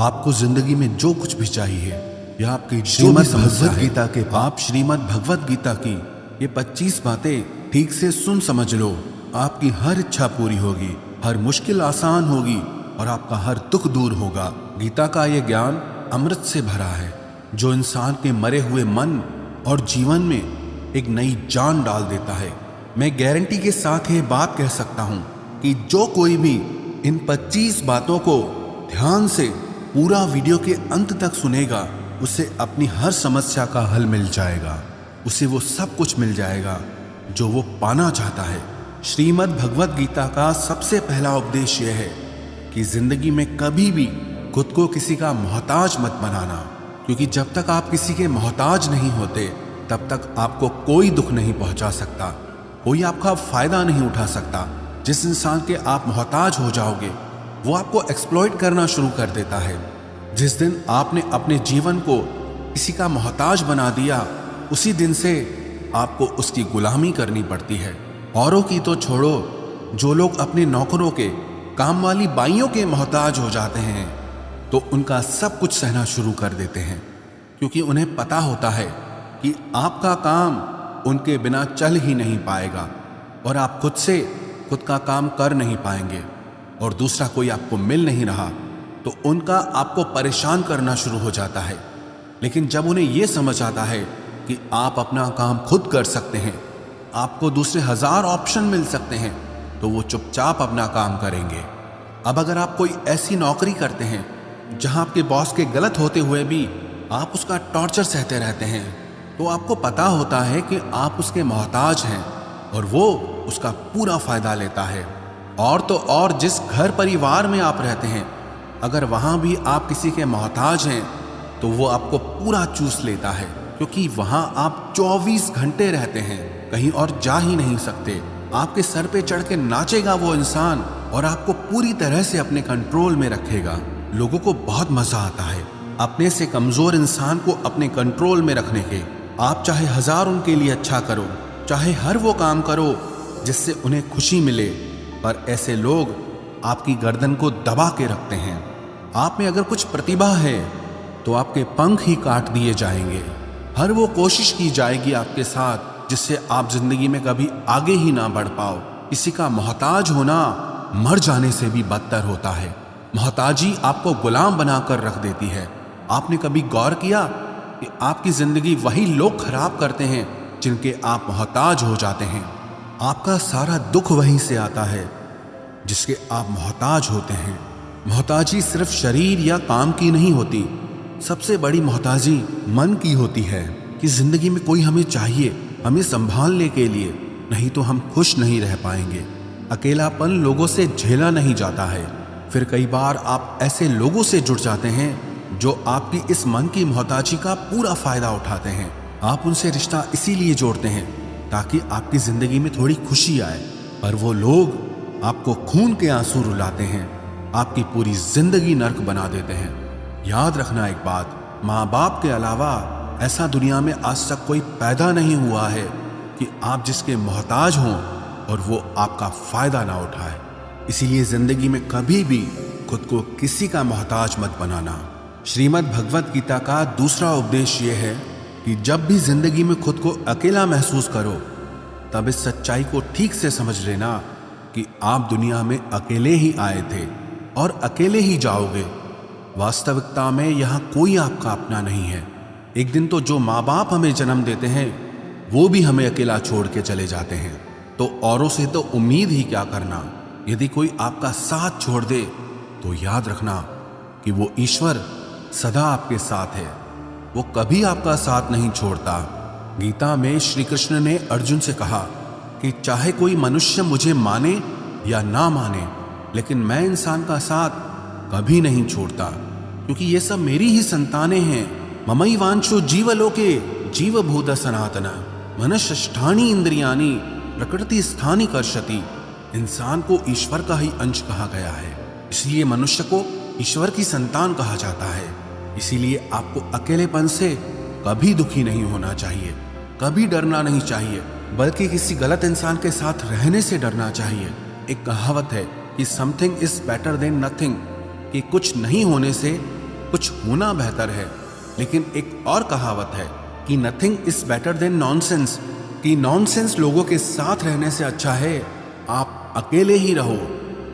आपको जिंदगी में जो कुछ भी चाहिए या आपकी श्रीमद् भगवद गीता के आप श्रीमद् भगवद गीता की ये 25 बातें ठीक से सुन समझ लो, आपकी हर इच्छा पूरी होगी, हर मुश्किल आसान होगी और आपका हर दुख दूर होगा। गीता का ये ज्ञान अमृत से भरा है जो इंसान के मरे हुए मन और जीवन में एक नई जान डाल देता है। मैं गारंटी के साथ ये बात कह सकता हूँ कि जो कोई भी इन 25 बातों को ध्यान से पूरा वीडियो के अंत तक सुनेगा, उसे अपनी हर समस्या का हल मिल जाएगा, उसे वो सब कुछ मिल जाएगा जो वो पाना चाहता है। श्रीमद् भगवद गीता का सबसे पहला उपदेश यह है कि जिंदगी में कभी भी खुद को किसी का मोहताज मत बनाना, क्योंकि जब तक आप किसी के मोहताज नहीं होते तब तक आपको कोई दुख नहीं पहुंचा सकता, कोई आपका फायदा नहीं उठा सकता। जिस इंसान के आप मोहताज हो जाओगे वो आपको एक्सप्लॉइट करना शुरू कर देता है। जिस दिन आपने अपने जीवन को किसी का मोहताज बना दिया, उसी दिन से आपको उसकी गुलामी करनी पड़ती है। औरों की तो छोड़ो, जो लोग अपने नौकरों के, काम वाली बाइयों के मोहताज हो जाते हैं तो उनका सब कुछ सहना शुरू कर देते हैं, क्योंकि उन्हें पता होता है कि आपका काम उनके बिना चल ही नहीं पाएगा और आप खुद का काम कर नहीं पाएंगे और दूसरा कोई आपको मिल नहीं रहा तो उनका आपको परेशान करना शुरू हो जाता है। लेकिन जब उन्हें यह समझ आता है कि आप अपना काम खुद कर सकते हैं, आपको दूसरे 1000 ऑप्शन मिल सकते हैं, तो वो चुपचाप अपना काम करेंगे। अब अगर आप कोई ऐसी नौकरी करते हैं जहां आपके बॉस के गलत होते हुए भी आप उसका टॉर्चर सहते रहते हैं, तो आपको पता होता है कि आप उसके मोहताज हैं और वो उसका पूरा फायदा लेता है। और तो और जिस घर परिवार में आप रहते हैं, अगर वहां भी आप किसी के मोहताज हैं तो वो आपको पूरा चूस लेता है, क्योंकि वहां आप 24 घंटे रहते हैं, कहीं और जा ही नहीं सकते। आपके सर पे चढ़ के नाचेगा वो इंसान और आपको पूरी तरह से अपने कंट्रोल में रखेगा। लोगों को बहुत मजा आता है अपने से कमजोर इंसान को अपने कंट्रोल में रखने के। आप चाहे 1000 उनके लिए अच्छा करो, चाहे हर वो काम करो जिससे उन्हें खुशी मिले, पर ऐसे लोग आपकी गर्दन को दबा के रखते हैं। आप में अगर कुछ प्रतिभा है तो आपके पंख ही काट दिए जाएंगे। हर वो कोशिश की जाएगी आपके साथ जिससे आप जिंदगी में कभी आगे ही ना बढ़ पाओ। किसी का मोहताज होना मर जाने से भी बदतर होता है। मोहताजी आपको गुलाम बनाकर रख देती है। आपने कभी गौर किया कि आपकी जिंदगी वही लोग खराब करते हैं जिनके आप मोहताज हो जाते हैं। आपका सारा दुख वहीं से आता है जिसके आप मोहताज होते हैं। मोहताजी सिर्फ शरीर या काम की नहीं होती, सबसे बड़ी मोहताजी मन की होती है कि जिंदगी में कोई हमें चाहिए, हमें संभालने के लिए, नहीं तो हम खुश नहीं रह पाएंगे। अकेलापन लोगों से झेला नहीं जाता है। फिर कई बार आप ऐसे लोगों से जुड़ जाते हैं जो आपकी इस मन की मोहताजी का पूरा फायदा उठाते हैं। आप उनसे रिश्ता इसीलिए जोड़ते हैं ताकि आपकी जिंदगी में थोड़ी खुशी आए, पर वो लोग आपको खून के आंसू रुलाते हैं, आपकी पूरी जिंदगी नर्क बना देते हैं। याद रखना एक बात, माँ बाप के अलावा ऐसा दुनिया में आज तक कोई पैदा नहीं हुआ है कि आप जिसके मोहताज हों और वो आपका फायदा ना उठाए। इसीलिए जिंदगी में कभी भी खुद को किसी का मोहताज मत बनाना। श्रीमद् भगवद गीता का दूसरा उपदेश ये है कि जब भी जिंदगी में खुद को अकेला महसूस करो, तब इस सच्चाई को ठीक से समझ लेना कि आप दुनिया में अकेले ही आए थे और अकेले ही जाओगे। वास्तविकता में यहाँ कोई आपका अपना नहीं है। एक दिन तो जो माँ बाप हमें जन्म देते हैं वो भी हमें अकेला छोड़ के चले जाते हैं, तो औरों से तो उम्मीद ही क्या करना। यदि कोई आपका साथ छोड़ दे तो याद रखना कि वो ईश्वर सदा आपके साथ है, वो कभी आपका साथ नहीं छोड़ता। गीता में श्री कृष्ण ने अर्जुन से कहा कि चाहे कोई मनुष्य मुझे माने या ना माने, लेकिन मैं इंसान का साथ कभी नहीं छोड़ता, क्योंकि ये सब मेरी ही संतानें हैं। ममैवांशो जीवलोके जीवभूत सनातन मनश्ष्ठानि इंद्रियाणि प्रकृति स्थानि कर्षति। इंसान को ईश्वर का ही अंश कहा गया है, इसलिए मनुष्य को ईश्वर की संतान कहा जाता है। इसीलिए आपको अकेलेपन से कभी दुखी नहीं होना चाहिए, कभी डरना नहीं चाहिए, बल्कि किसी गलत इंसान के साथ रहने से डरना चाहिए। एक कहावत है कि something is better than nothing, कि कुछ नहीं होने से कुछ होना बेहतर है। लेकिन एक और कहावत है कि nothing is better than nonsense, कि नॉनसेंस लोगों के साथ रहने से अच्छा है आप अकेले ही रहो।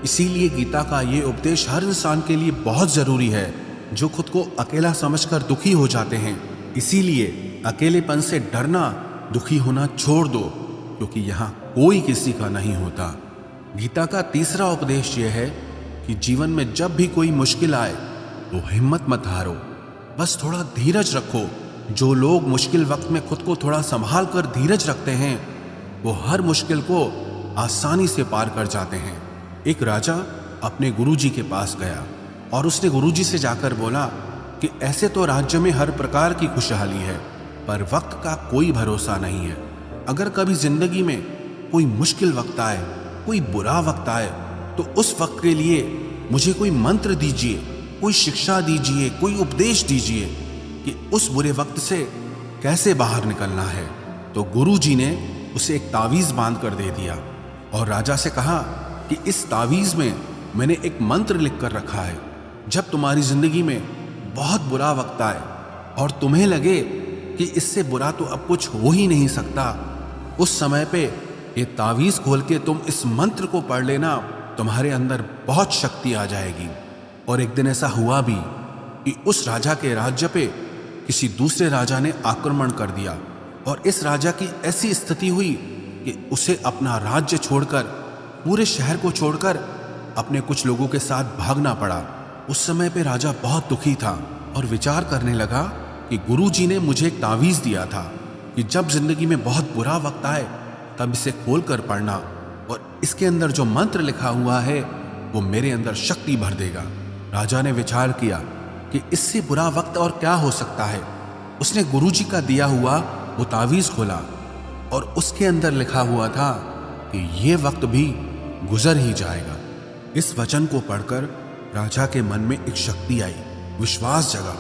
इसीलिए गीता का ये उपदेश हर इंसान के लिए बहुत जरूरी है जो खुद को अकेला समझकर दुखी हो जाते हैं। इसीलिए अकेलेपन से डरना, दुखी होना छोड़ दो, क्योंकि यहाँ कोई किसी का नहीं होता। गीता का तीसरा उपदेश यह है कि जीवन में जब भी कोई मुश्किल आए तो हिम्मत मत हारो, बस थोड़ा धीरज रखो। जो लोग मुश्किल वक्त में खुद को थोड़ा संभाल कर धीरज रखते हैं वो हर मुश्किल को आसानी से पार कर जाते हैं। एक राजा अपने गुरुजी के पास गया और उसने गुरुजी से जाकर बोला कि ऐसे तो राज्य में हर प्रकार की खुशहाली है, पर वक्त का कोई भरोसा नहीं है। अगर कभी जिंदगी में कोई मुश्किल वक्त आए, कोई बुरा वक्त आए, तो उस वक्त के लिए मुझे कोई मंत्र दीजिए, कोई शिक्षा दीजिए, कोई उपदेश दीजिए कि उस बुरे वक्त से कैसे बाहर निकलना है। तो गुरुजी ने उसे एक तावीज बांध कर दे दिया और राजा से कहा कि इस तावीज में मैंने एक मंत्र लिख कर रखा है। जब तुम्हारी जिंदगी में बहुत बुरा वक्त आए और तुम्हें लगे कि इससे बुरा तो अब कुछ हो ही नहीं सकता, उस समय पे ये तावीज खोल के तुम इस मंत्र को पढ़ लेना, तुम्हारे अंदर बहुत शक्ति आ जाएगी। और एक दिन ऐसा हुआ भी कि उस राजा के राज्य पे किसी दूसरे राजा ने आक्रमण कर दिया और इस राजा की ऐसी स्थिति हुई कि उसे अपना राज्य छोड़कर, पूरे शहर को छोड़कर अपने कुछ लोगों के साथ भागना पड़ा। उस समय पे राजा बहुत दुखी था और विचार करने लगा कि गुरुजी ने मुझे एक तावीज दिया था कि जब जिंदगी में बहुत बुरा वक्त आए तब इसे खोल कर पढ़ना और इसके अंदर जो मंत्र लिखा हुआ है वो मेरे अंदर शक्ति भर देगा। राजा ने विचार किया कि इससे बुरा वक्त और क्या हो सकता है। उसने गुरुजी का दिया हुआ वो तावीज खोला और उसके अंदर लिखा हुआ था कि ये वक्त भी गुजर ही जाएगा। इस वचन को पढ़कर राजा के मन में एक शक्ति आई, विश्वास जगा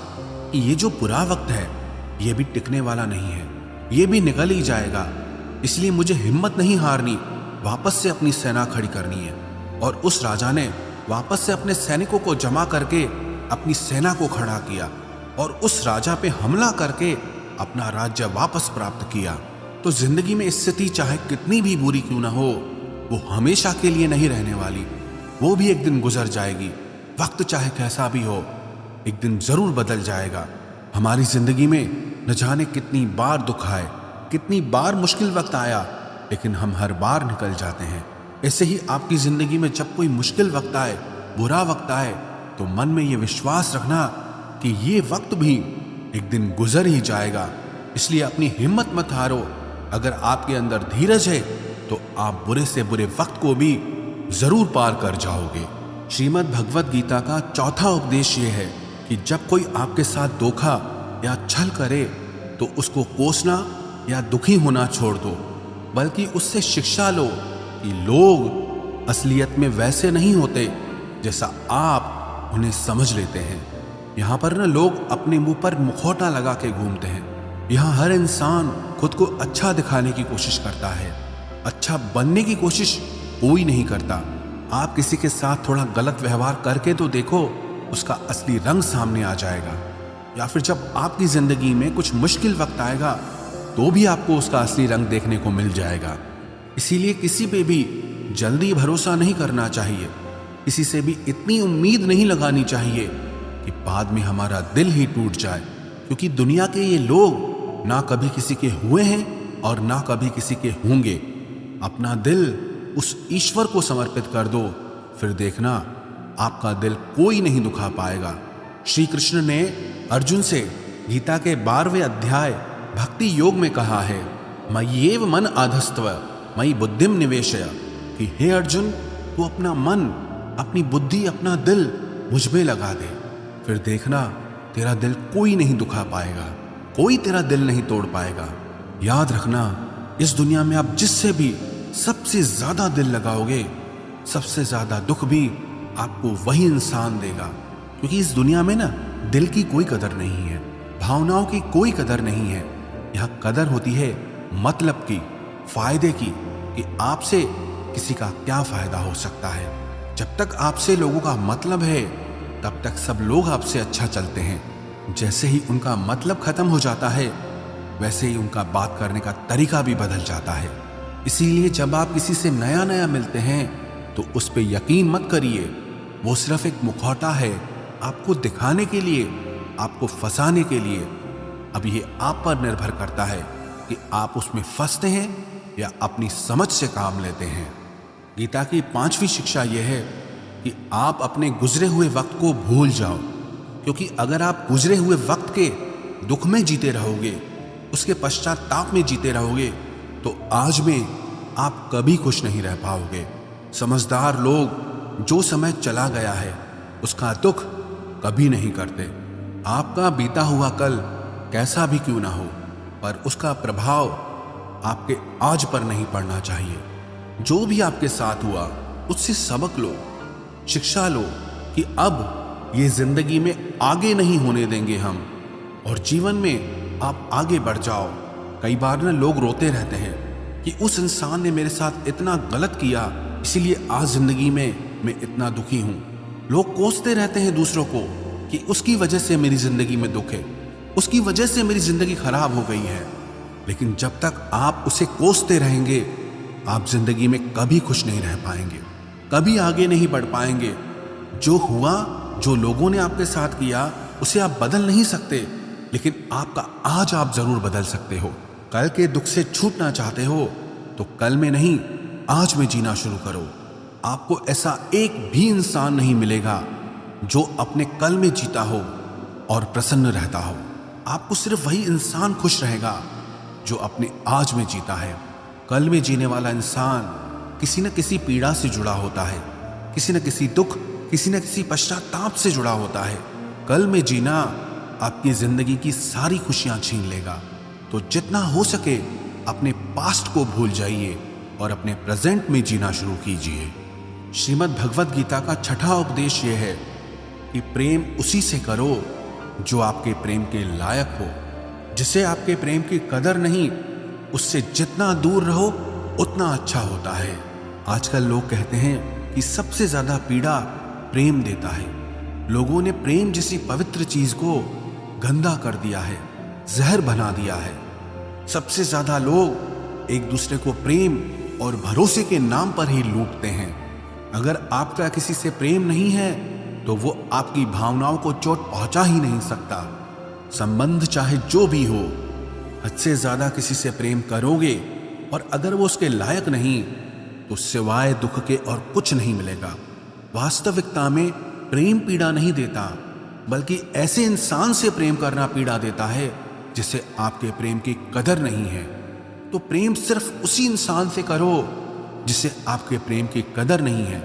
कि ये जो बुरा वक्त है ये भी टिकने वाला नहीं है, ये भी निकल ही जाएगा। इसलिए मुझे हिम्मत नहीं हारनी, वापस से अपनी सेना खड़ी करनी है। और उस राजा ने वापस से अपने सैनिकों को जमा करके अपनी सेना को खड़ा किया और उस राजा पे हमला करके अपना राज्य वापस प्राप्त किया। तो जिंदगी में स्थिति चाहे कितनी भी बुरी क्यों ना हो, वो हमेशा के लिए नहीं रहने वाली, वो भी एक दिन गुजर जाएगी। वक्त चाहे कैसा भी हो, एक दिन जरूर बदल जाएगा। हमारी जिंदगी में न जाने कितनी बार दुख आए, कितनी बार मुश्किल वक्त आया, लेकिन हम हर बार निकल जाते हैं। ऐसे ही आपकी जिंदगी में जब कोई मुश्किल वक्त आए, बुरा वक्त आए, तो मन में ये विश्वास रखना कि ये वक्त भी एक दिन गुजर ही जाएगा। इसलिए अपनी हिम्मत मत हारो। अगर आपके अंदर धीरज है तो आप बुरे से बुरे वक्त को भी जरूर पार कर जाओगे। श्रीमद् भगवत गीता का चौथा उपदेश ये है कि जब कोई आपके साथ धोखा या छल करे तो उसको कोसना या दुखी होना छोड़ दो, बल्कि उससे शिक्षा लो कि लोग असलियत में वैसे नहीं होते जैसा आप उन्हें समझ लेते हैं। यहाँ पर ना लोग अपने मुंह पर मुखौटा लगा के घूमते हैं। यहाँ हर इंसान खुद को अच्छा दिखाने की कोशिश करता है, अच्छा बनने की कोशिश कोई नहीं करता। आप किसी के साथ थोड़ा गलत व्यवहार करके तो देखो, उसका असली रंग सामने आ जाएगा। या फिर जब आपकी जिंदगी में कुछ मुश्किल वक्त आएगा तो भी आपको उसका असली रंग देखने को मिल जाएगा। इसीलिए किसी पे भी जल्दी भरोसा नहीं करना चाहिए, किसी से भी इतनी उम्मीद नहीं लगानी चाहिए कि बाद में हमारा दिल ही टूट जाए। क्योंकि दुनिया के ये लोग ना कभी किसी के हुए हैं और ना कभी किसी के होंगे। अपना दिल उस ईश्वर को समर्पित कर दो, फिर देखना आपका दिल कोई नहीं दुखा पाएगा। श्री कृष्ण ने अर्जुन से गीता के 12वें अध्याय भक्ति योग में कहा है, मय्येव मन आधस्तव मयि बुद्धिम निवेशय, कि हे अर्जुन तू अपना मन, अपनी बुद्धि, अपना दिल मुझ में लगा दे, फिर देखना तेरा दिल कोई नहीं दुखा पाएगा, कोई तेरा दिल नहीं तोड़ पाएगा। याद रखना, इस दुनिया में आप जिससे भी सबसे ज्यादा दिल लगाओगे, सबसे ज्यादा दुख भी आपको वही इंसान देगा। क्योंकि इस दुनिया में ना दिल की कोई कदर नहीं है, भावनाओं की कोई कदर नहीं है। यहाँ कदर होती है मतलब की, फायदे की, कि आपसे किसी का क्या फायदा हो सकता है। जब तक आपसे लोगों का मतलब है तब तक सब लोग आपसे अच्छा चलते हैं। जैसे ही उनका मतलब खत्म हो जाता है, वैसे ही उनका बात करने का तरीका भी बदल जाता है। इसीलिए जब आप किसी से नया नया मिलते हैं तो उस पर यकीन मत करिए। वो सिर्फ एक मुखौटा है, आपको दिखाने के लिए, आपको फंसाने के लिए। अब ये आप पर निर्भर करता है कि आप उसमें फंसते हैं या अपनी समझ से काम लेते हैं। गीता की 5वीं शिक्षा यह है कि आप अपने गुजरे हुए वक्त को भूल जाओ, क्योंकि अगर आप गुजरे हुए वक्त के दुख में जीते रहोगे, उसके पश्चाताप में जीते रहोगे, तो आज में आप कभी खुश नहीं रह पाओगे। समझदार लोग जो समय चला गया है उसका दुख कभी नहीं करते। आपका बीता हुआ कल कैसा भी क्यों ना हो, पर उसका प्रभाव आपके आज पर नहीं पड़ना चाहिए। जो भी आपके साथ हुआ उससे सबक लो, शिक्षा लो कि अब ये जिंदगी में आगे नहीं होने देंगे हम, और जीवन में आप आगे बढ़ जाओ। कई बार ना लोग रोते रहते हैं कि उस इंसान ने मेरे साथ इतना गलत किया, इसीलिए आज जिंदगी में मैं इतना दुखी हूं। लोग कोसते रहते हैं दूसरों को कि उसकी वजह से मेरी जिंदगी में दुख है, उसकी वजह से मेरी जिंदगी खराब हो गई है। लेकिन जब तक आप उसे कोसते रहेंगे, आप जिंदगी में कभी खुश नहीं रह पाएंगे, कभी आगे नहीं बढ़ पाएंगे। जो हुआ, जो लोगों ने आपके साथ किया, उसे आप बदल नहीं सकते, लेकिन आपका आज आप जरूर बदल सकते हो। कल के दुख से छूटना चाहते हो तो कल में नहीं, आज में जीना शुरू करो। आपको ऐसा एक भी इंसान नहीं मिलेगा जो अपने कल में जीता हो और प्रसन्न रहता हो। आपको सिर्फ वही इंसान खुश रहेगा जो अपने आज में जीता है। कल में जीने वाला इंसान किसी न किसी पीड़ा से जुड़ा होता है, किसी न किसी दुख, किसी न किसी पश्चाताप से जुड़ा होता है। कल में जीना आपकी जिंदगी की सारी खुशियां छीन लेगा। तो जितना हो सके अपने पास्ट को भूल जाइए और अपने प्रेजेंट में जीना शुरू कीजिए। श्रीमद् भगवत गीता का 6ठा उपदेश यह है कि प्रेम उसी से करो जो आपके प्रेम के लायक हो। जिसे आपके प्रेम की कदर नहीं, उससे जितना दूर रहो उतना अच्छा होता है। आजकल लोग कहते हैं कि सबसे ज्यादा पीड़ा प्रेम देता है। लोगों ने प्रेम जैसी पवित्र चीज को गंदा कर दिया है, जहर बना दिया है। सबसे ज्यादा लोग एक दूसरे को प्रेम और भरोसे के नाम पर ही लूटते हैं। अगर आपका किसी से प्रेम नहीं है तो वो आपकी भावनाओं को चोट पहुंचा ही नहीं सकता। संबंध चाहे जो भी हो, हद से ज्यादा किसी से प्रेम करोगे और अगर वो उसके लायक नहीं तो सिवाय दुख के और कुछ नहीं मिलेगा। वास्तविकता में प्रेम पीड़ा नहीं देता, बल्कि ऐसे इंसान से प्रेम करना पीड़ा देता है जिसे आपके प्रेम की कदर नहीं है। तो प्रेम सिर्फ उसी इंसान से करो जिसे आपके प्रेम की कदर नहीं है।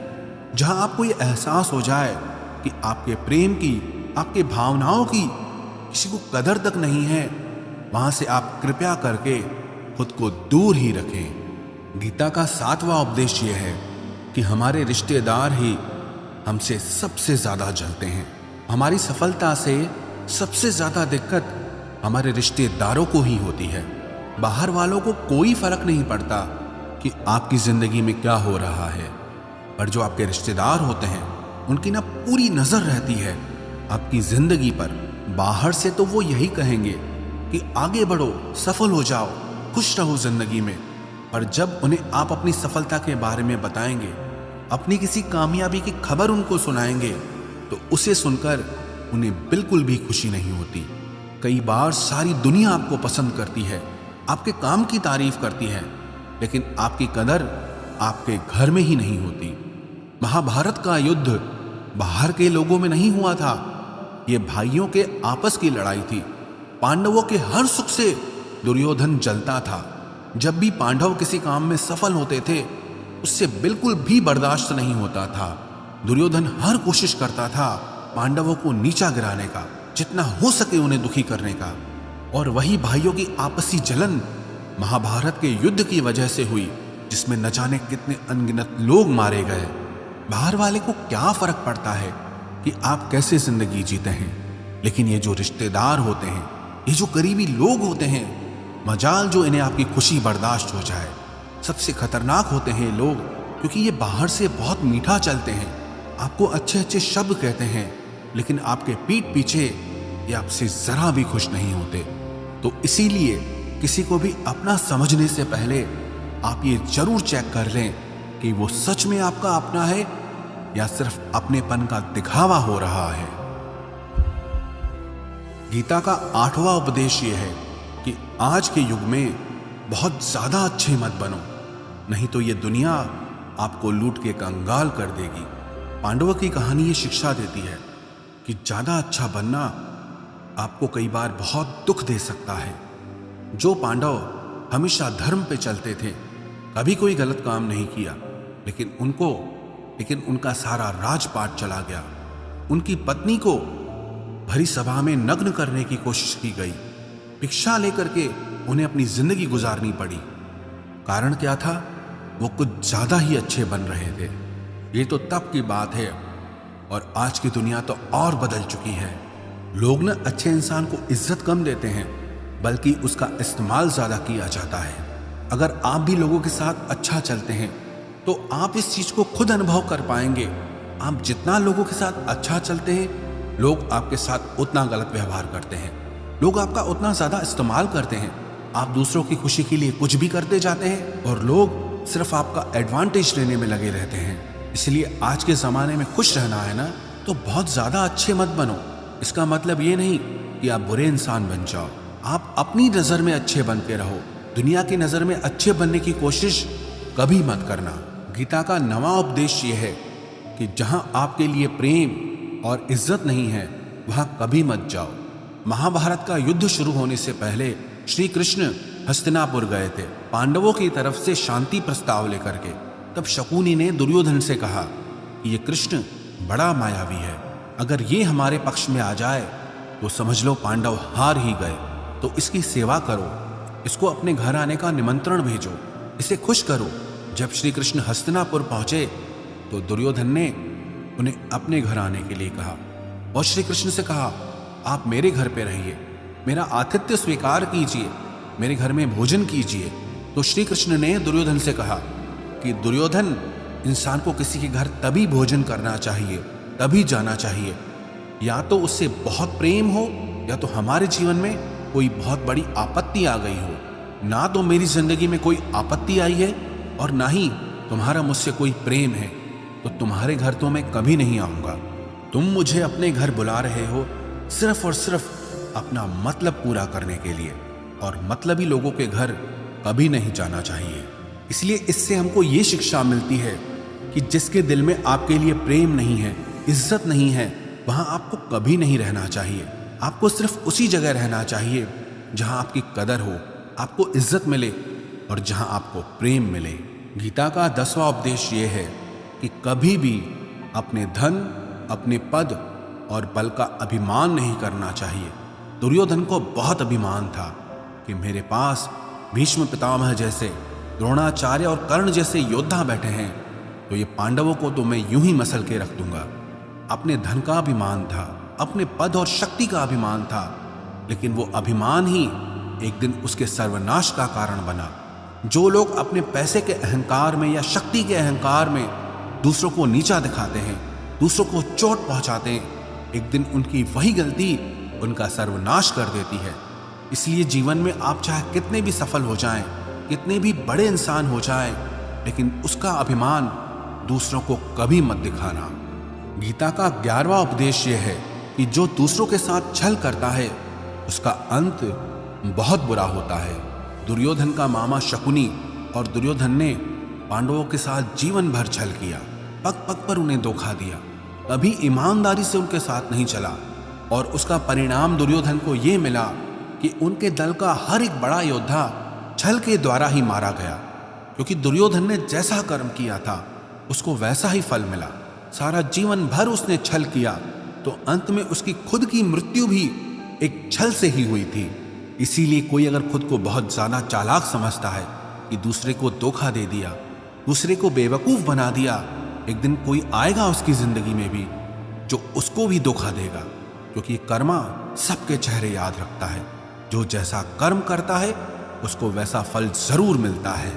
जहां आपको ये एहसास हो जाए कि आपके प्रेम की, आपके भावनाओं की किसी को कदर तक नहीं है, वहां से आप कृपया करके खुद को दूर ही रखें। गीता का 7वां उपदेश यह है कि हमारे रिश्तेदार ही हमसे सबसे ज्यादा जलते हैं। हमारी सफलता से सबसे ज्यादा दिक्कत हमारे रिश्तेदारों को ही होती है। बाहर वालों को कोई फर्क नहीं पड़ता कि आपकी जिंदगी में क्या हो रहा है, पर जो आपके रिश्तेदार होते हैं उनकी ना पूरी नजर रहती है आपकी जिंदगी पर। बाहर से तो वो यही कहेंगे कि आगे बढ़ो, सफल हो जाओ, खुश रहो जिंदगी में, पर जब उन्हें आप अपनी सफलता के बारे में बताएंगे, अपनी किसी कामयाबी की खबर उनको सुनाएंगे, तो उसे सुनकर उन्हें बिल्कुल भी खुशी नहीं होती। कई बार सारी दुनिया आपको पसंद करती है, आपके काम की तारीफ करती है, लेकिन आपकी कदर आपके घर में ही नहीं होती। महाभारत का युद्ध बाहर के लोगों में नहीं हुआ था, ये भाइयों के आपस की लड़ाई थी। पांडवों के हर सुख से दुर्योधन जलता था। जब भी पांडव किसी काम में सफल होते थे, उससे बिल्कुल भी बर्दाश्त नहीं होता था। दुर्योधन हर कोशिश करता था पांडवों को नीचा गिराने का, जितना हो सके उन्हें दुखी करने का। और वही भाइयों की आपसी जलन महाभारत के युद्ध की वजह से हुई, जिसमें न जाने कितने अनगिनत लोग मारे गए। बाहर वाले को क्या फर्क पड़ता है कि आप कैसे जिंदगी जीते हैं, लेकिन ये जो रिश्तेदार होते हैं, ये जो करीबी लोग होते हैं, मजाल जो इन्हें आपकी खुशी बर्दाश्त हो जाए। सबसे खतरनाक होते हैं ये लोग, क्योंकि ये बाहर से बहुत मीठा चलते हैं, आपको अच्छे अच्छे शब्द कहते हैं, लेकिन आपके पीठ पीछे ये आपसे जरा भी खुश नहीं होते। तो इसीलिए किसी को भी अपना समझने से पहले आप ये जरूर चेक कर लें कि वो सच में आपका अपना है या सिर्फ अपनेपन का दिखावा हो रहा है। गीता का 8वां उपदेश ये है कि आज के युग में बहुत ज्यादा अच्छे मत बनो, नहीं तो ये दुनिया आपको लूट के कंगाल कर देगी। पांडवों की कहानी ये शिक्षा देती है कि ज्यादा अच्छा बनना आपको कई बार बहुत दुख दे सकता है। जो पांडव हमेशा धर्म पे चलते थे, कभी कोई गलत काम नहीं किया, लेकिन उनका सारा राजपाट चला गया। उनकी पत्नी को भरी सभा में नग्न करने की कोशिश की गई। भिक्षा लेकर के उन्हें अपनी जिंदगी गुजारनी पड़ी। कारण क्या था? वो कुछ ज्यादा ही अच्छे बन रहे थे। ये तो तब की बात है, और आज की दुनिया तो और बदल चुकी है। लोग न अच्छे इंसान को इज्जत कम देते हैं, बल्कि उसका इस्तेमाल ज्यादा किया जाता है। अगर आप भी लोगों के साथ अच्छा चलते हैं तो आप इस चीज को खुद अनुभव कर पाएंगे। आप जितना लोगों के साथ अच्छा चलते हैं, लोग आपके साथ उतना गलत व्यवहार करते हैं, लोग आपका उतना ज्यादा इस्तेमाल करते हैं। आप दूसरों की खुशी के लिए कुछ भी करते जाते हैं और लोग सिर्फ आपका एडवांटेज लेने में लगे रहते हैं। इसलिए आज के जमाने में खुश रहना है ना, तो बहुत ज्यादा अच्छे मत बनो। इसका मतलब ये नहीं कि आप बुरे इंसान बन जाओ। आप अपनी नजर में अच्छे बन के रहो। दुनिया की नजर में अच्छे बनने की कोशिश कभी मत करना। गीता का 9वां उपदेश ये है कि जहां आपके लिए प्रेम और इज्जत नहीं है, वहां कभी मत जाओ। महाभारत का युद्ध शुरू होने से पहले श्री कृष्ण हस्तिनापुर गए थे, पांडवों की तरफ से शांति प्रस्ताव लेकर के। तब शकुनी ने दुर्योधन से कहा कि ये कृष्ण बड़ा मायावी है, अगर ये हमारे पक्ष में आ जाए तो समझ लो पांडव हार ही गए। तो इसकी सेवा करो, इसको अपने घर आने का निमंत्रण भेजो, इसे खुश करो। जब श्री कृष्ण हस्तिनापुर पहुंचे तो दुर्योधन ने उन्हें अपने घर आने के लिए कहा और श्री कृष्ण से कहा, आप मेरे घर पे रहिए, मेरा आतिथ्य स्वीकार कीजिए, मेरे घर में भोजन कीजिए। तो श्री कृष्ण ने दुर्योधन से कहा कि दुर्योधन, इंसान को किसी के घर तभी भोजन करना चाहिए, तभी जाना चाहिए, या तो उससे बहुत प्रेम हो, या तो हमारे जीवन में कोई बहुत बड़ी आपत्ति आ गई हो। ना तो मेरी जिंदगी में कोई आपत्ति आई है और ना ही तुम्हारा मुझसे कोई प्रेम है, तो तुम्हारे घर तो मैं कभी नहीं आऊंगा। तुम मुझे अपने घर बुला रहे हो सिर्फ और सिर्फ अपना मतलब पूरा करने के लिए, और मतलबी लोगों के घर कभी नहीं जाना चाहिए। इसलिए इससे हमको ये शिक्षा मिलती है कि जिसके दिल में आपके लिए प्रेम नहीं है, इज्जत नहीं है, वहां आपको कभी नहीं रहना चाहिए। आपको सिर्फ उसी जगह रहना चाहिए जहां आपकी कदर हो, आपको इज्जत मिले और जहां आपको प्रेम मिले। गीता का 10वां उपदेश ये है कि कभी भी अपने धन, अपने पद और बल का अभिमान नहीं करना चाहिए। दुर्योधन को बहुत अभिमान था कि मेरे पास भीष्म पितामह जैसे, द्रोणाचार्य और कर्ण जैसे योद्धा बैठे हैं, तो ये पांडवों को तो मैं यूं ही मसल के रख दूंगा। अपने धन का अभिमान था, अपने पद और शक्ति का अभिमान था, लेकिन वो अभिमान ही एक दिन उसके सर्वनाश का कारण बना। जो लोग अपने पैसे के अहंकार में या शक्ति के अहंकार में दूसरों को नीचा दिखाते हैं, दूसरों को चोट पहुंचाते हैं, एक दिन उनकी वही गलती उनका सर्वनाश कर देती है। इसलिए जीवन में आप चाहे कितने भी सफल हो जाएं, कितने भी बड़े इंसान हो जाएं, लेकिन उसका अभिमान दूसरों को कभी मत दिखाना। गीता का 11वां उपदेश यह है कि जो दूसरों के साथ छल करता है उसका अंत बहुत बुरा होता है। दुर्योधन का मामा शकुनी और दुर्योधन ने पांडवों के साथ जीवन भर छल किया, पग पग पर उन्हें धोखा दिया, कभी ईमानदारी से उनके साथ नहीं चला, और उसका परिणाम दुर्योधन को यह मिला कि उनके दल का हर एक बड़ा योद्धा छल के द्वारा ही मारा गया, क्योंकि दुर्योधन ने जैसा कर्म किया था उसको वैसा ही फल मिला। सारा जीवन भर उसने छल किया, तो अंत में उसकी खुद की मृत्यु भी एक छल से ही हुई थी। इसीलिए कोई अगर खुद को बहुत ज्यादा चालाक समझता है कि दूसरे को धोखा दे दिया, दूसरे को बेवकूफ बना दिया, एक दिन कोई आएगा उसकी जिंदगी में भी जो उसको भी धोखा देगा, क्योंकि कर्मा सबके चेहरे याद रखता है। जो जैसा कर्म करता है उसको वैसा फल जरूर मिलता है।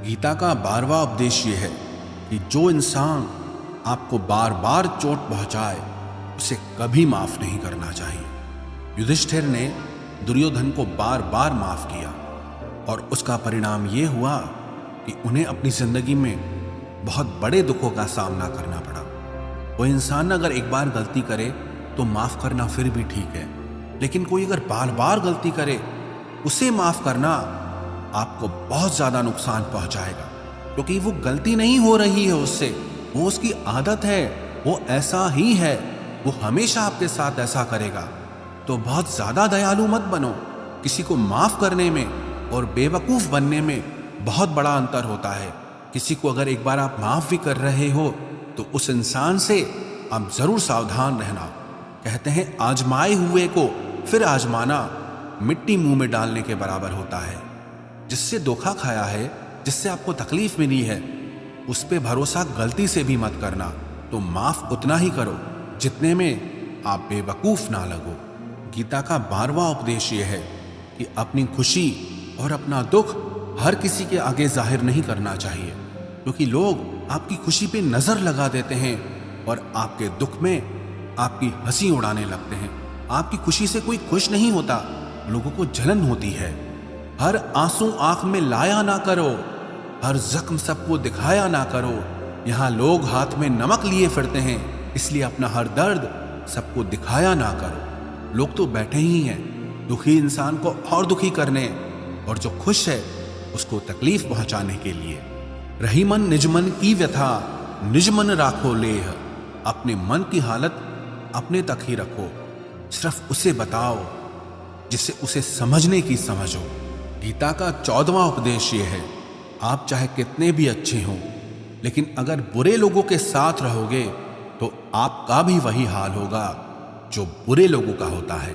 गीता का 12वां उपदेश ये है कि जो इंसान आपको बार बार चोट पहुंचाए उसे कभी माफ नहीं करना चाहिए। युधिष्ठिर ने दुर्योधन को बार बार माफ किया और उसका परिणाम यह हुआ कि उन्हें अपनी जिंदगी में बहुत बड़े दुखों का सामना करना पड़ा। वो इंसान अगर एक बार गलती करे तो माफ करना फिर भी ठीक है, लेकिन कोई अगर बार बार गलती करे उसे माफ करना आपको बहुत ज्यादा नुकसान पहुंचाएगा, क्योंकि वो गलती नहीं हो रही है उससे, वो उसकी आदत है, वो ऐसा ही है, वो हमेशा आपके साथ ऐसा करेगा। तो बहुत ज्यादा दयालु मत बनो। किसी को माफ करने में और बेवकूफ बनने में बहुत बड़ा अंतर होता है। किसी को अगर एक बार आप माफ भी कर रहे हो तो उस इंसान से आप जरूर सावधान रहना। कहते हैं आजमाए हुए को फिर आजमाना मिट्टी मुंह में डालने के बराबर होता है। जिससे धोखा खाया है, जिससे आपको तकलीफ मिली है, उस पे भरोसा गलती से भी मत करना। तो माफ उतना ही करो जितने में आप बेवकूफ ना लगो। गीता का 12वां उपदेश यह है कि अपनी खुशी और अपना दुख हर किसी के आगे जाहिर नहीं करना चाहिए, क्योंकि लोग आपकी खुशी पे नजर लगा देते हैं और आपके दुख में आपकी हंसी उड़ाने लगते हैं। आपकी खुशी से कोई खुश नहीं होता, लोगों को जलन होती है। हर आंसू आंख में लाया ना करो, हर जख्म सबको दिखाया ना करो। यहाँ लोग हाथ में नमक लिए फिरते हैं, इसलिए अपना हर दर्द सबको दिखाया ना करो। लोग तो बैठे ही हैं दुखी इंसान को और दुखी करने, और जो खुश है उसको तकलीफ पहुंचाने के लिए। रही मन निज मन की व्यथा, निज मन राखो लेह। अपने मन की हालत अपने तक ही रखो, सिर्फ उसे बताओ जिससे उसे समझने की समझ हो। गीता का 14वां उपदेश ये है, आप चाहे कितने भी अच्छे हों, लेकिन अगर बुरे लोगों के साथ रहोगे तो आपका भी वही हाल होगा जो बुरे लोगों का होता है।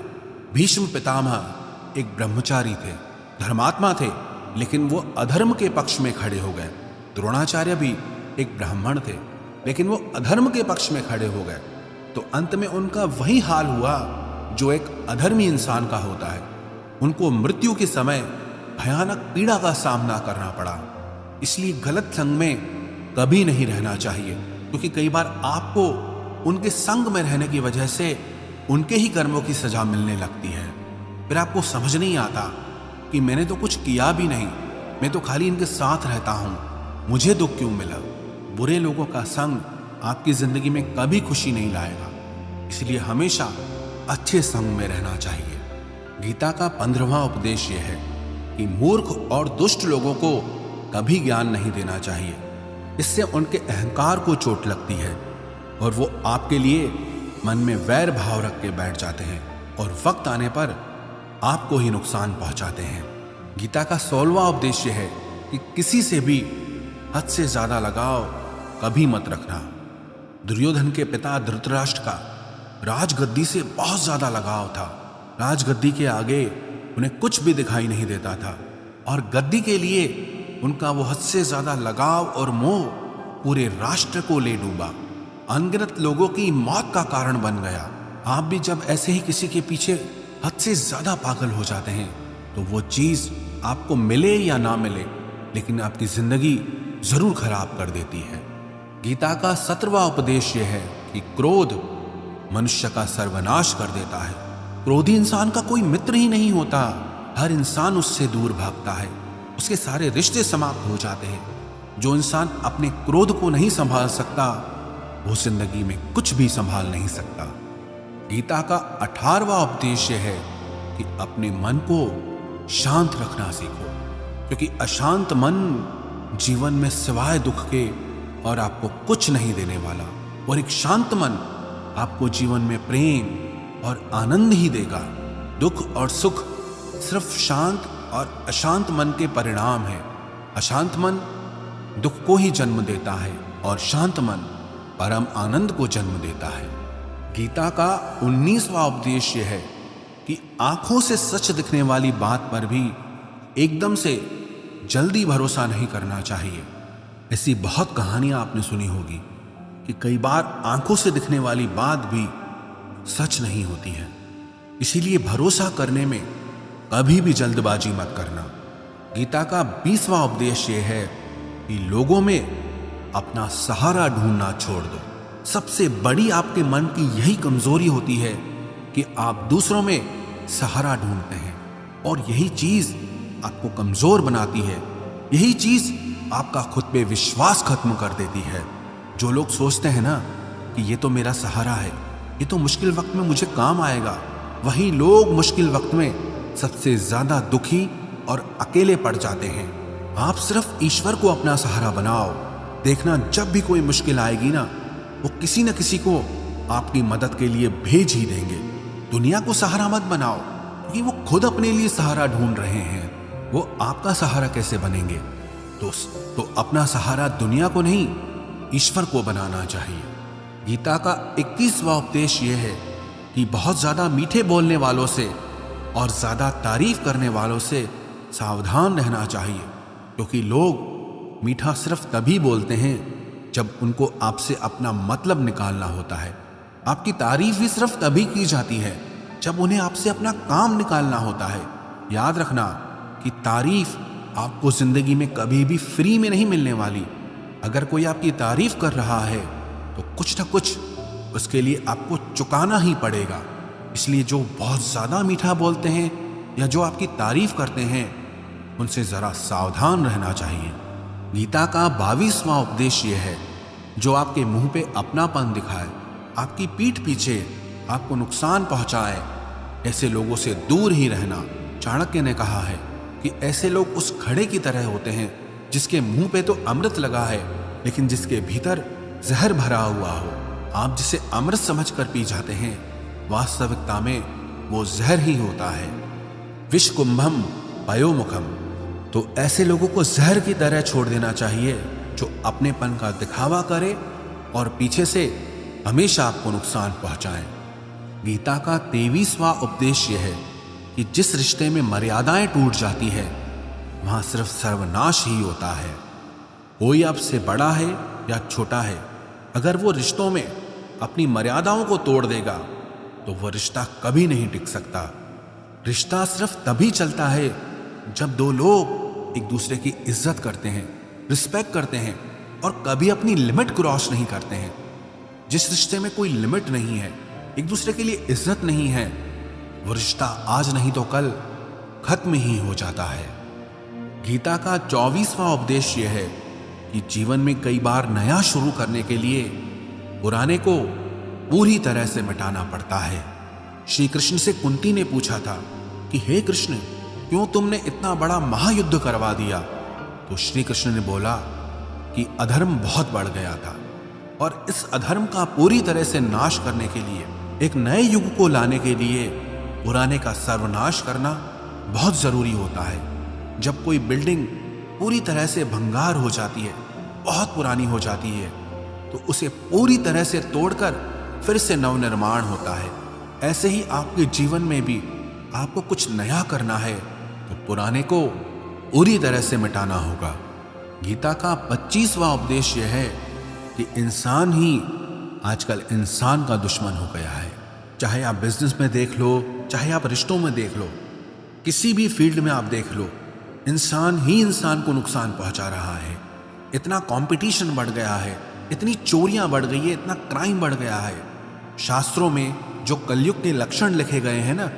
भीष्म पितामह एक ब्रह्मचारी थे, धर्मात्मा थे, लेकिन वो अधर्म के पक्ष में खड़े हो गए। द्रोणाचार्य भी एक ब्राह्मण थे, लेकिन वो अधर्म के पक्ष में खड़े हो गए। तो अंत में उनका वही हाल हुआ जो एक अधर्मी इंसान का होता है। उनको मृत्यु के समय भयानक पीड़ा का सामना करना पड़ा। इसलिए गलत संग में कभी नहीं रहना चाहिए, क्योंकि कई बार आपको उनके संग में रहने की वजह से उनके ही कर्मों की सजा मिलने लगती है। फिर आपको समझ नहीं आता कि मैंने तो कुछ किया भी नहीं, मैं तो खाली इनके साथ रहता हूं, मुझे दुख क्यों मिला। बुरे लोगों का संग आपकी जिंदगी में कभी खुशी नहीं लाएगा, इसलिए हमेशा अच्छे संग में रहना चाहिए। गीता का 15वां उपदेश यह है कि मूर्ख और दुष्ट लोगों को कभी ज्ञान नहीं देना चाहिए। इससे उनके अहंकार को चोट लगती है और वो आपके लिए मन में वैर भाव रख के बैठ जाते हैं और वक्त आने पर आपको ही नुकसान पहुंचाते हैं। गीता का 16वां उपदेश है कि किसी से भी हद से ज्यादा लगाव कभी मत रखना। दुर्योधन के पिता धृतराष्ट्र का राजगद्दी से बहुत ज्यादा लगाव था। राजगद्दी के आगे उन्हें कुछ भी दिखाई नहीं देता था और गद्दी के लिए उनका वो हद से ज्यादा लगाव और मोह पूरे राष्ट्र को ले डूबा, अनगिनत लोगों की मौत का कारण बन गया। आप भी जब ऐसे ही किसी के पीछे हद से ज्यादा पागल हो जाते हैं तो वो चीज आपको मिले या ना मिले, लेकिन आपकी जिंदगी जरूर खराब कर देती है। गीता का 17वां उपदेश यह है कि क्रोध मनुष्य का सर्वनाश कर देता है। क्रोधी इंसान का कोई मित्र ही नहीं होता, हर इंसान उससे दूर भागता है, उसके सारे रिश्ते समाप्त हो जाते हैं। जो इंसान अपने क्रोध को नहीं संभाल सकता वो जिंदगी में कुछ भी संभाल नहीं सकता। गीता का 18वां उपदेश है कि अपने मन को शांत रखना सीखो, क्योंकि अशांत मन जीवन में सिवाय दुख के और आपको कुछ नहीं देने वाला, और एक शांत मन आपको जीवन में प्रेम और आनंद ही देगा। दुख और सुख सिर्फ शांत और अशांत मन के परिणाम है। अशांत मन दुख को ही जन्म देता है और शांत मन परम आनंद को जन्म देता है। गीता का 19वां उपदेश यह है कि आंखों से सच दिखने वाली बात पर भी एकदम से जल्दी भरोसा नहीं करना चाहिए। ऐसी बहुत कहानियां आपने सुनी होगी कि कई बार आंखों से दिखने वाली बात भी सच नहीं होती है। इसीलिए भरोसा करने में कभी भी जल्दबाजी मत करना। गीता का 20वां उपदेश यह है कि लोगों में अपना सहारा ढूंढना छोड़ दो। सबसे बड़ी आपके मन की यही कमजोरी होती है कि आप दूसरों में सहारा ढूंढते हैं, और यही चीज आपको कमजोर बनाती है। यही चीज आपका खुद पे विश्वास खत्म कर देती है। जो लोग सोचते हैं ना कि ये तो मेरा सहारा है, ये तो मुश्किल वक्त में मुझे काम आएगा, वही लोग मुश्किल वक्त में सबसे ज्यादा दुखी और अकेले पड़ जाते हैं। आप सिर्फ ईश्वर को अपना सहारा बनाओ, देखना जब भी कोई मुश्किल आएगी ना, वो किसी न किसी को आपकी मदद के लिए भेज ही देंगे। दुनिया को सहारा मत बनाओ, क्योंकि वो खुद अपने लिए सहारा ढूंढ रहे हैं। वो आपका सहारा कैसे बनेंगे? तो अपना सहारा दुनिया को नहीं, ईश्वर को बनाना चाहिए। गीता का 21वां उपदेश यह है कि बहुत ज्यादा मीठे बोलने वालों से और ज्यादा तारीफ करने वालों से सावधान रहना चाहिए, क्योंकि लोग मीठा सिर्फ तभी बोलते हैं जब उनको आपसे अपना मतलब निकालना होता है। आपकी तारीफ भी सिर्फ तभी की जाती है जब उन्हें आपसे अपना काम निकालना होता है। याद रखना कि तारीफ आपको जिंदगी में कभी भी फ्री में नहीं मिलने वाली। अगर कोई आपकी तारीफ कर रहा है तो कुछ ना कुछ उसके लिए आपको चुकाना ही पड़ेगा। इसलिए जो बहुत ज्यादा मीठा बोलते हैं या जो आपकी तारीफ करते हैं, उनसे जरा सावधान रहना चाहिए। गीता का 22वां उपदेश यह है, जो आपके मुंह पे अपनापन दिखाए, आपकी पीठ पीछे आपको नुकसान पहुंचाए, ऐसे लोगों से दूर ही रहना। चाणक्य ने कहा है कि ऐसे लोग उस घड़े की तरह होते हैं जिसके मुंह पे तो अमृत लगा है, लेकिन जिसके भीतर जहर भरा हुआ हो। आप जिसे अमृत समझकर पी जाते हैं, वास्तविकता में वो जहर ही होता है। विष कुंभम पयोमुखम। तो ऐसे लोगों को जहर की तरह छोड़ देना चाहिए जो अपनेपन का दिखावा करे और पीछे से हमेशा आपको नुकसान पहुंचाए। गीता का 23वां उपदेश यह है कि जिस रिश्ते में मर्यादाएं टूट जाती है, वहां सिर्फ सर्वनाश ही होता है। कोई आपसे बड़ा है या छोटा है, अगर वो रिश्तों में अपनी मर्यादाओं को तोड़ देगा तो वह रिश्ता कभी नहीं टिक सकता। रिश्ता सिर्फ तभी चलता है जब दो लोग एक दूसरे की इज्जत करते हैं, रिस्पेक्ट करते हैं और कभी अपनी लिमिट क्रॉस नहीं करते हैं। जिस रिश्ते में कोई लिमिट नहीं है, एक दूसरे के लिए इज्जत नहीं है, वो रिश्ता आज नहीं तो कल खत्म ही हो जाता है। गीता का 24वां उपदेश यह है कि जीवन में कई बार नया शुरू करने के लिए पुराने को पूरी तरह से मिटाना पड़ता है। श्री कृष्ण से कुंती ने पूछा था कि हे कृष्ण, क्यों तुमने इतना बड़ा महायुद्ध करवा दिया? तो श्री कृष्ण ने बोला कि अधर्म बहुत बढ़ गया था, और इस अधर्म का पूरी तरह से नाश करने के लिए, एक नए युग को लाने के लिए पुराने का सर्वनाश करना बहुत जरूरी होता है। जब कोई बिल्डिंग पूरी तरह से भंगार हो जाती है, बहुत पुरानी हो जाती है, तो उसे पूरी तरह से तोड़कर फिर से नवनिर्माण होता है। ऐसे ही आपके जीवन में भी आपको कुछ नया करना है तो पुराने को पूरी तरह से मिटाना होगा। गीता का 25वां उपदेश यह है कि इंसान ही आजकल इंसान का दुश्मन हो गया है। चाहे आप बिजनेस में देख लो, चाहे आप रिश्तों में देख लो, किसी भी फील्ड में आप देख लो, इंसान ही इंसान को नुकसान पहुंचा रहा है। इतना कंपटीशन बढ़ गया है, इतनी चोरियां बढ़ गई है, इतना क्राइम बढ़ गया है। शास्त्रों में जो कलयुग के लक्षण लिखे गए हैं ना,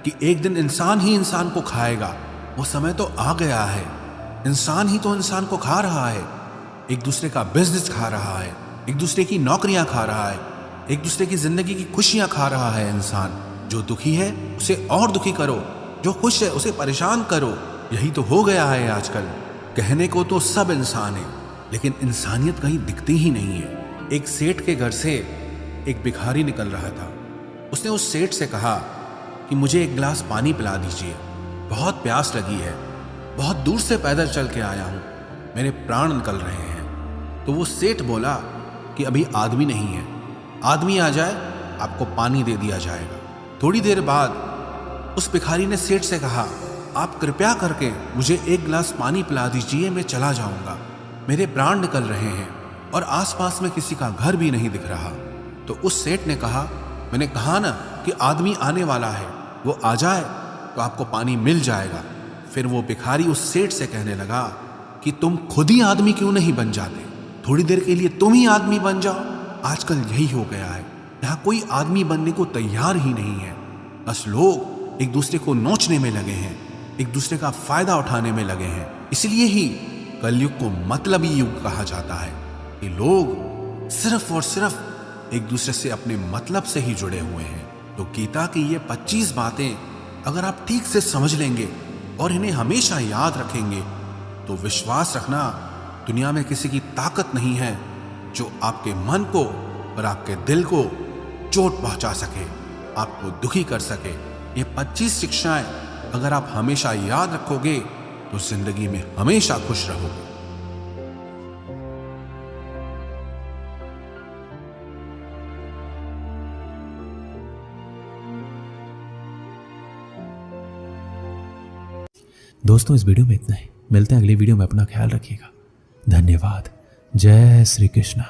कि एक दिन इंसान ही इंसान को खाएगा, वो समय तो आ गया है। इंसान ही तो इंसान को खा रहा है, एक दूसरे का बिजनेस खा रहा है, एक दूसरे की नौकरियां खा रहा है, एक दूसरे की जिंदगी की खुशियां खा रहा है। इंसान जो दुखी है उसे और दुखी करो, जो खुश है उसे परेशान करो। यही तो हो गया है आजकल। कहने को तो सब इंसान है, लेकिन इंसानियत कहीं दिखती ही नहीं है। एक सेठ के घर से एक भिखारी निकल रहा था। उसने उस सेठ से कहा कि मुझे एक गिलास पानी पिला दीजिए, बहुत प्यास लगी है, बहुत दूर से पैदल चल के आया हूँ, मेरे प्राण निकल रहे हैं। तो वो सेठ बोला कि अभी आदमी नहीं है, आदमी आ जाए आपको पानी दे दिया जाएगा। थोड़ी देर बाद उस भिखारी ने सेठ से कहा, आप कृपया करके मुझे एक गिलास पानी पिला दीजिए, मैं चला जाऊंगा, मेरे प्राण निकल रहे हैं और आसपास में किसी का घर भी नहीं दिख रहा। तो उस सेठ ने कहा, मैंने कहा ना कि आदमी आने वाला है, वो आ जाए तो आपको पानी मिल जाएगा। फिर वो भिखारी उस सेठ से कहने लगा कि तुम खुद ही आदमी क्यों नहीं बन जाते? थोड़ी देर के लिए तुम ही आदमी बन जाओ, आजकल यही हो गया है। यहाँ कोई आदमी बनने को तैयार ही नहीं है। बस लोग एक दूसरे को नोचने में लगे हैं, एक दूसरे का फायदा उठाने में लगे हैं। इसलिए ही कलयुग को मतलबी युग कहा जाता है कि लोग सिर्फ और सिर्फ एक दूसरे से अपने मतलब से ही जुड़े हुए हैं। तो गीता की ये 25 बातें अगर आप ठीक से समझ लेंगे और इन्हें हमेशा याद रखेंगे तो विश्वास रखना, दुनिया में किसी की ताकत नहीं है जो आपके मन को और आपके दिल को चोट पहुंचा सके, आपको दुखी कर सके। ये 25 शिक्षाएं अगर आप हमेशा याद रखोगे तो जिंदगी में हमेशा खुश रहोगे। दोस्तों, इस वीडियो में इतना ही। मिलते हैं अगली वीडियो में। अपना ख्याल रखिएगा। धन्यवाद। जय श्री कृष्ण।